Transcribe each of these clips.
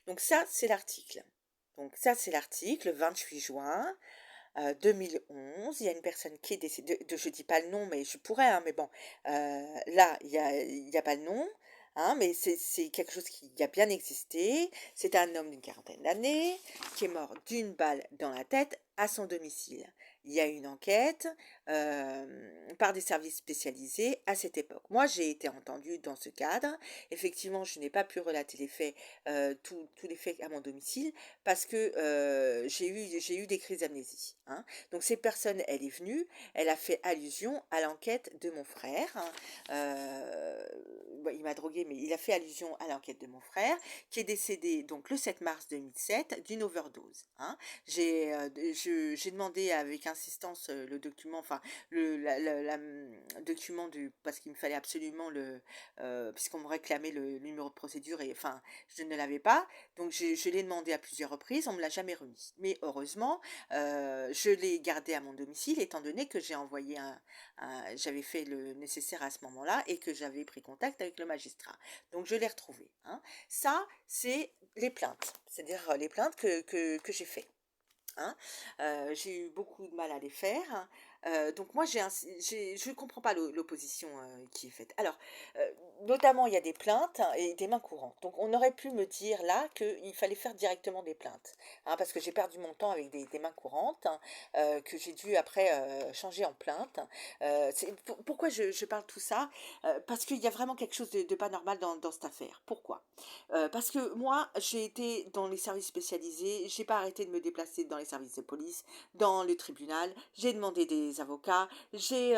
Donc ça, c'est l'article. Donc ça, c'est l'article, 28 juin 2011. Il y a une personne qui est décédée, je dis pas le nom, mais je pourrais, hein, mais bon, là, il y a pas le nom, hein, mais c'est quelque chose qui a bien existé. C'est un homme d'une quarantaine d'années qui est mort d'une balle dans la tête à son domicile. Il y a eu une enquête par des services spécialisés à cette époque. Moi, j'ai été entendue dans ce cadre. Effectivement, je n'ai pas pu relater les faits, tous les faits à mon domicile, parce que j'ai eu des crises d'amnésie, hein. Donc cette personne, elle est venue, elle a fait allusion à l'enquête de mon frère, hein. Bon, il m'a drogué, mais il a fait allusion à l'enquête de mon frère, qui est décédé donc le 7 mars 2007 d'une overdose, hein. J'ai demandé avec insistance le document, enfin document parce qu'il me fallait absolument puisqu'on me réclamait le numéro de procédure, et enfin je ne l'avais pas. Donc je l'ai demandé à plusieurs reprises, on me l'a jamais remis. Mais heureusement, je l'ai gardé à mon domicile, étant donné que j'avais fait le nécessaire à ce moment-là et que j'avais pris contact avec le magistrat. Donc je l'ai retrouvé, hein. Ça, c'est les plaintes, c'est-à-dire les plaintes que j'ai fait, hein. J'ai eu beaucoup de mal à les faire, hein. Donc moi, je ne comprends pas l'opposition qui est faite. Alors, notamment, il y a des plaintes, hein, et des mains courantes. Donc on aurait pu me dire là qu'il fallait faire directement des plaintes, hein, parce que j'ai perdu mon temps avec des mains courantes, hein, que j'ai dû après changer en plainte. Pourquoi je parle tout ça? Parce qu'il y a vraiment quelque chose de pas normal dans cette affaire. Pourquoi? Parce que moi, j'ai été dans les services spécialisés, j'ai pas arrêté de me déplacer dans les services de police, dans le tribunal, j'ai demandé des avocats, j'ai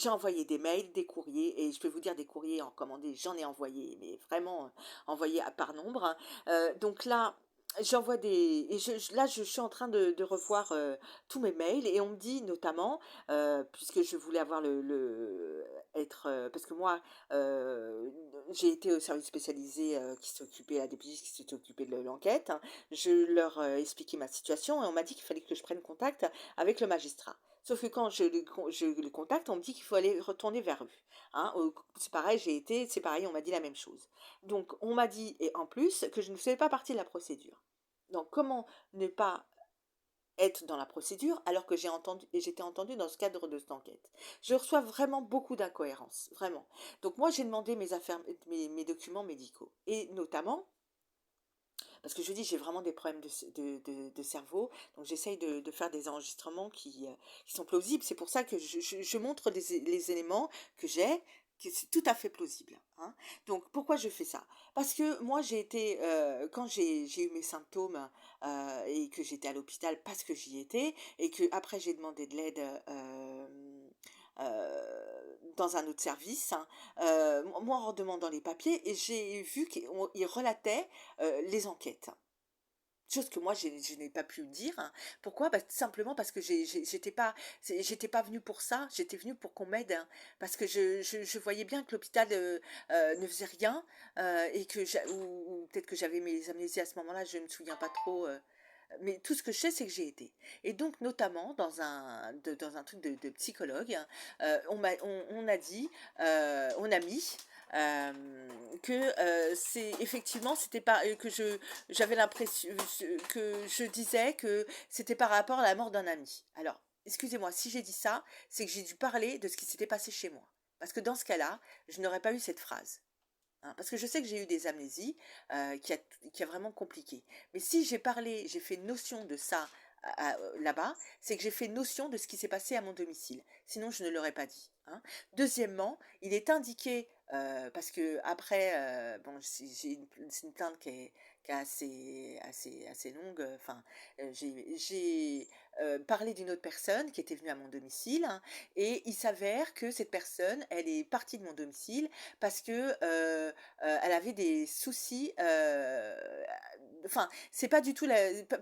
envoyé des mails, des courriers, et je peux vous dire des courriers en commandé, j'en ai envoyé, mais vraiment envoyé à par nombre, hein. Donc là, j'envoie des... Et là, je suis en train de revoir tous mes mails, et on me dit notamment, puisque je voulais avoir être... parce que moi, euh, j'ai été au service spécialisé qui s'occupait, à des DPJ qui s'était occupé de l'enquête, hein. Je leur expliquais ma situation et on m'a dit qu'il fallait que je prenne contact avec le magistrat. Sauf que quand je le contacte, on me dit qu'il faut aller retourner vers eux, hein. C'est pareil, c'est pareil, on m'a dit la même chose. Donc on m'a dit, et en plus, que je ne faisais pas partie de la procédure. Donc comment ne pas être dans la procédure alors que j'étais entendue dans ce cadre de cette enquête. Je reçois vraiment beaucoup d'incohérences, vraiment. Donc moi j'ai demandé mes affaires, mes documents médicaux, et notamment parce que je dis j'ai vraiment des problèmes de cerveau, donc j'essaye de faire des enregistrements qui sont plausibles. C'est pour ça que je montre les éléments que j'ai, que c'est tout à fait plausible, hein. Donc pourquoi je fais ça? Parce que moi j'ai été, quand j'ai eu mes symptômes et que j'étais à l'hôpital parce que j'y étais, et que après j'ai demandé de l'aide dans un autre service, hein, moi en redemandant les papiers, et j'ai vu qu'il relatait les enquêtes. Chose que moi, je n'ai pas pu dire, hein. Pourquoi? Bah, tout simplement parce que j'étais pas venue pour ça. J'étais venue pour qu'on m'aide, hein. Parce que je voyais bien que l'hôpital ne faisait rien, et ou peut-être que j'avais mes amnésies à ce moment-là, je ne me souviens pas trop. Mais tout ce que je sais, c'est que j'ai été. Et donc, notamment, dans un truc de psychologue, hein, on a dit, on a mis que c'est effectivement, c'était pas que j'avais l'impression que je disais que c'était par rapport à la mort d'un ami. Alors, excusez-moi, si j'ai dit ça, c'est que j'ai dû parler de ce qui s'était passé chez moi. Parce que dans ce cas-là, je n'aurais pas eu cette phrase, hein. Parce que je sais que j'ai eu des amnésies qui a vraiment compliqué. Mais si j'ai fait notion de ça là-bas, c'est que j'ai fait notion de ce qui s'est passé à mon domicile. Sinon, je ne l'aurais pas dit, hein. Deuxièmement, il est indiqué, parce que après, bon, c'est une plainte qui est assez longue. Enfin, j'ai parlé d'une autre personne qui était venue à mon domicile, hein, et il s'avère que cette personne, elle est partie de mon domicile parce que elle avait des soucis. Enfin, c'est pas du tout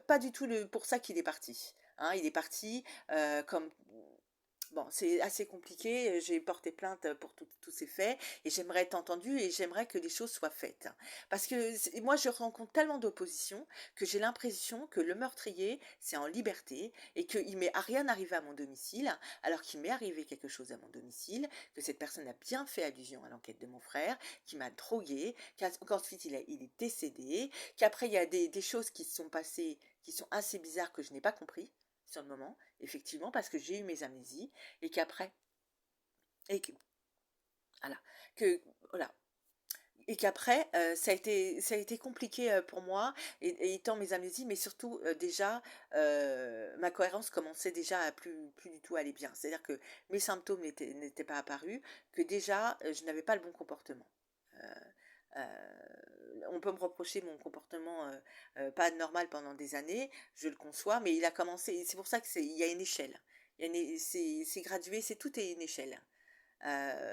pas du tout pour ça qu'il est parti, hein. Il est parti comme bon, c'est assez compliqué, j'ai porté plainte pour tous ces faits et j'aimerais être entendue et j'aimerais que les choses soient faites. Parce que moi, je rencontre tellement d'opposition que j'ai l'impression que le meurtrier, c'est en liberté et qu'il m'est rien arrivé à mon domicile, alors qu'il m'est arrivé quelque chose à mon domicile, que cette personne a bien fait allusion à l'enquête de mon frère, qui m'a droguée, qu'ensuite il est décédé, qu'après il y a des choses qui se sont passées qui sont assez bizarres que je n'ai pas compris sur le moment, effectivement, parce que j'ai eu mes amnésies, et qu'après, et que, voilà, que, voilà, et qu'après, ça a été compliqué pour moi, et étant mes amnésies, mais surtout déjà, ma cohérence commençait déjà à plus du tout aller bien. C'est-à-dire que mes symptômes n'étaient pas apparus, que déjà, je n'avais pas le bon comportement. Euh, on peut me reprocher mon comportement pas normal pendant des années, je le conçois, mais il a commencé, c'est pour ça il y a une échelle. C'est gradué, c'est tout est une échelle.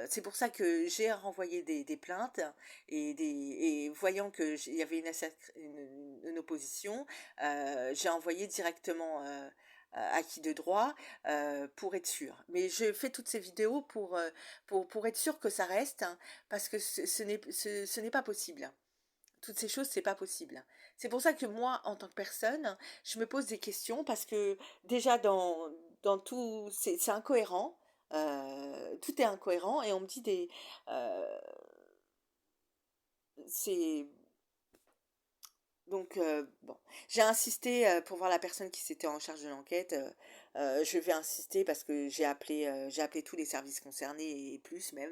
C'est pour ça que j'ai renvoyé des plaintes et voyant il y avait une opposition, j'ai envoyé directement à qui de droit pour être sûr. Mais je fais toutes ces vidéos pour être sûr que ça reste, hein, parce que ce n'est pas possible. Toutes ces choses, c'est pas possible. C'est pour ça que moi, en tant que personne, je me pose des questions parce que déjà dans tout, c'est incohérent. Tout est incohérent et on me dit euh, c'est donc bon, j'ai insisté pour voir la personne qui s'était en charge de l'enquête. Je vais insister parce que j'ai appelé tous les services concernés et plus même.